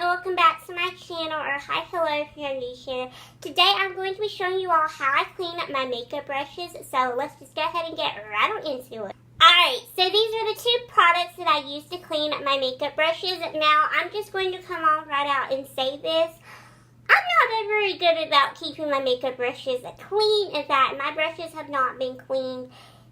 welcome back to my channel, or hi, hello if you're new here. Today I'm going to be showing you all how I clean up my makeup brushes, so let's just go ahead and get right on into it. Alright, so these are the two products that I use to clean up my makeup brushes. Now, I'm just going to come on right out and say this. I'm not very good about keeping my makeup brushes clean. In fact, my brushes have not been cleaned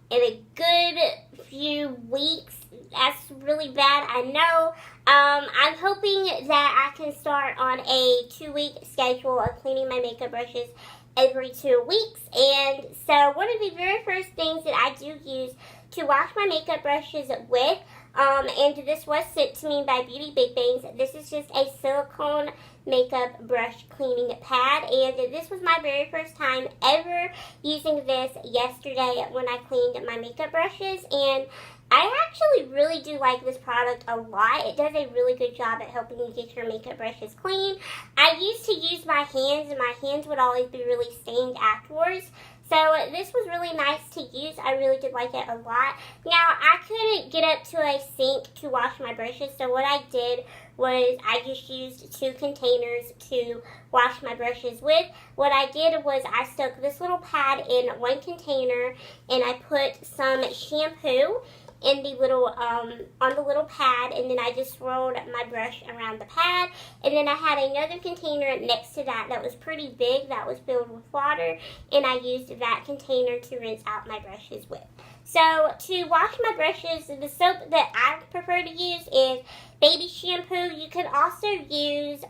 in a good few weeks. That's really bad, I know. I'm hoping that I can start on a 2-week schedule of cleaning my makeup brushes every 2 weeks. And so one of the very first things that I do use to wash my makeup brushes with, and this was sent to me by Beauty Big Bangs. This is just a silicone makeup brush cleaning pad, and this was my very first time ever using this yesterday when I cleaned my makeup brushes, and I actually really do like this product a lot. It does a really good job at helping you get your makeup brushes clean. I used to use my hands, and my hands would always be really stained afterwards. So this was really nice to use. I really did like it a lot. Now, I couldn't get up to a sink to wash my brushes, so what I did was I just used 2 containers to wash my brushes with. What I did was I stuck this little pad in one container, and I put some shampoo in the little on the little pad, and then I just swirled my brush around the pad, and then I had another container next to that was pretty big that was filled with water, and I used that container to rinse out my brushes with. So to wash my brushes, the soap that I prefer to use is baby shampoo. You can also use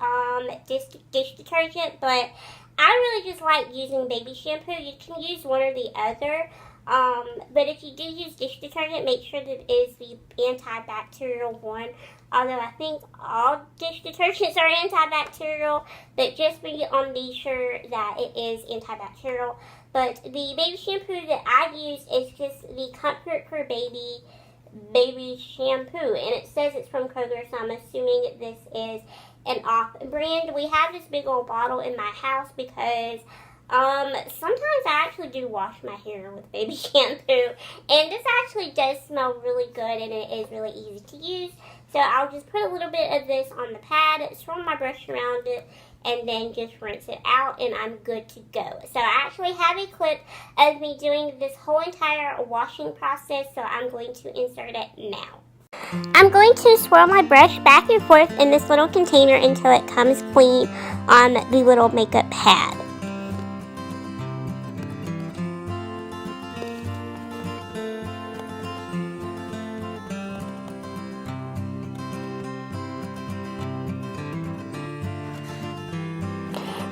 dish detergent, but I really just like using baby shampoo. You can use one or the other. But if you do use dish detergent, make sure that it is the antibacterial one. Although I think all dish detergents are antibacterial, but just be sure that it is antibacterial. But the baby shampoo that I use is just the Comfort for baby shampoo, and it says it's from Kroger, so I'm assuming this is an off-brand. We have this big old bottle in my house because sometimes I actually do wash my hair with baby shampoo, and this actually does smell really good, and it is really easy to use. So I'll just put a little bit of this on the pad, swirl my brush around it, and then just rinse it out, and I'm good to go. So I actually have a clip of me doing this whole entire washing process, so I'm going to insert it now. I'm going to swirl my brush back and forth in this little container until it comes clean on the little makeup pad.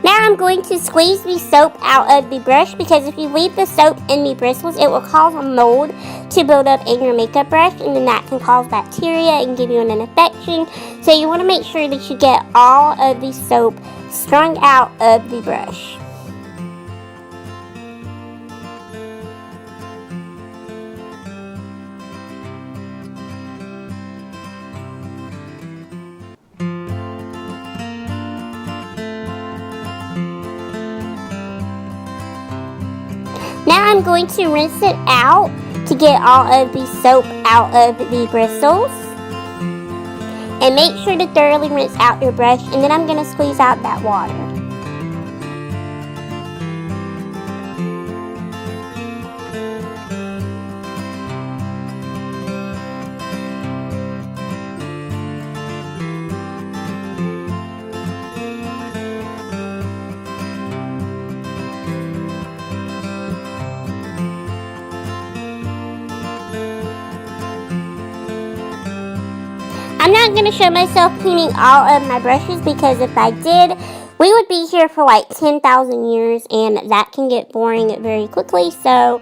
Now I'm going to squeeze the soap out of the brush, because if you leave the soap in the bristles, it will cause a mold to build up in your makeup brush, and then that can cause bacteria and give you an infection. So you want to make sure that you get all of the soap strung out of the brush. Now I'm going to rinse it out to get all of the soap out of the bristles. And make sure to thoroughly rinse out your brush, and then I'm going to squeeze out that water. I'm not going to show myself cleaning all of my brushes, because if I did, we would be here for like 10,000 years, and that can get boring very quickly. So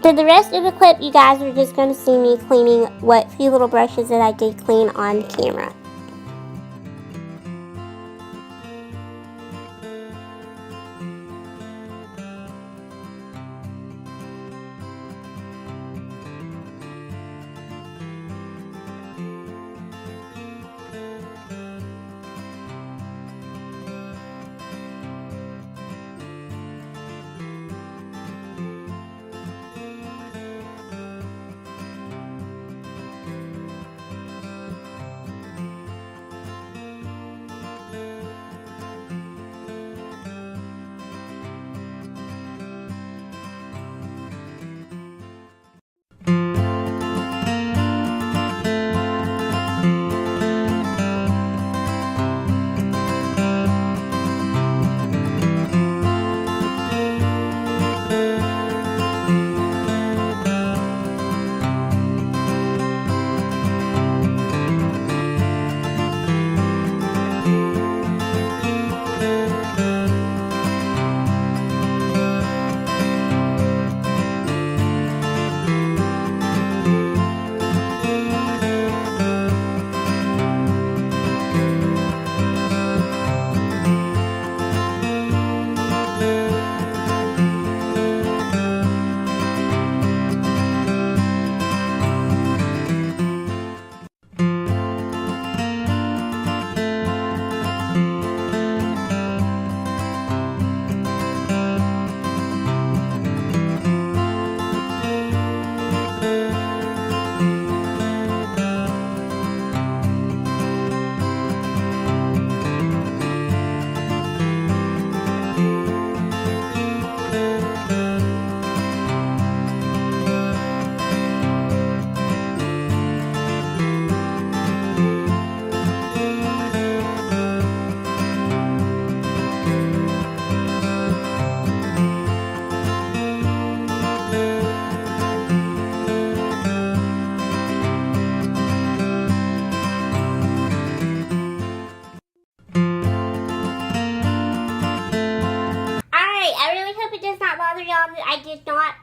for the rest of the clip, you guys are just going to see me cleaning what few little brushes that I did clean on camera.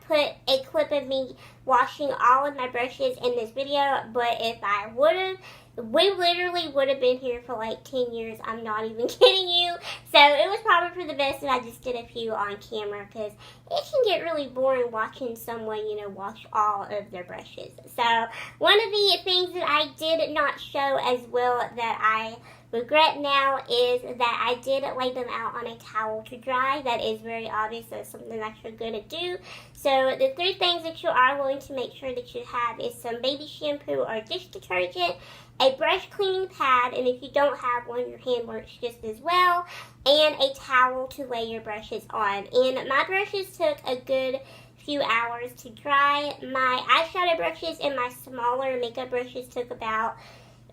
put a clip of me washing all of my brushes in this video, but if I would have, we literally would have been here for like 10 years. I'm not even kidding you. So it was probably for the best that I just did a few on camera, because it can get really boring watching someone, wash all of their brushes. So one of the things that I did not show as well that I regret now is that I did lay them out on a towel to dry. That is very obvious. That's something that you're going to do. So the 3 things that you are going to make sure that you have is some baby shampoo or dish detergent, a brush cleaning pad, and if you don't have one, your hand works just as well, and a towel to lay your brushes on. And my brushes took a good few hours to dry. My eyeshadow brushes and my smaller makeup brushes took about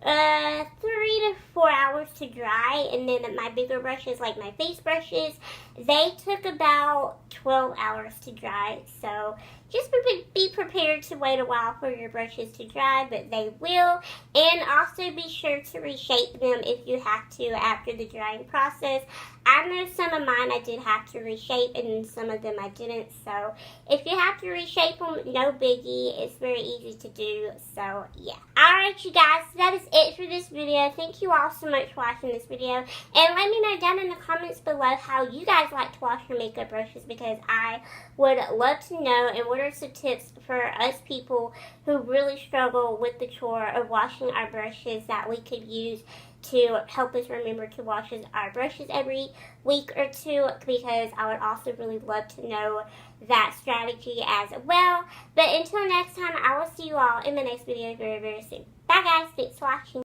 3 to 4 hours to dry, and then my bigger brushes, like my face brushes, they took about 12 hours to dry. So just be prepared to wait a while for your brushes to dry, but they will. And also be sure to reshape them if you have to after the drying process. I know some of mine I did have to reshape, and some of them I didn't. So if you have to reshape them, no biggie. It's very easy to do. So yeah. Alright, you guys, that is it for this video. Thank you all so much for watching this video. And let me know down in the comments below how you guys like to wash your makeup brushes, because I would love to know. And what are some tips for us people who really struggle with the chore of washing our brushes that we could use to help us remember to wash our brushes every week or two, because I would also really love to know that strategy as well. But until next time, I will see you all in the next video very, very soon. Bye guys, thanks for watching.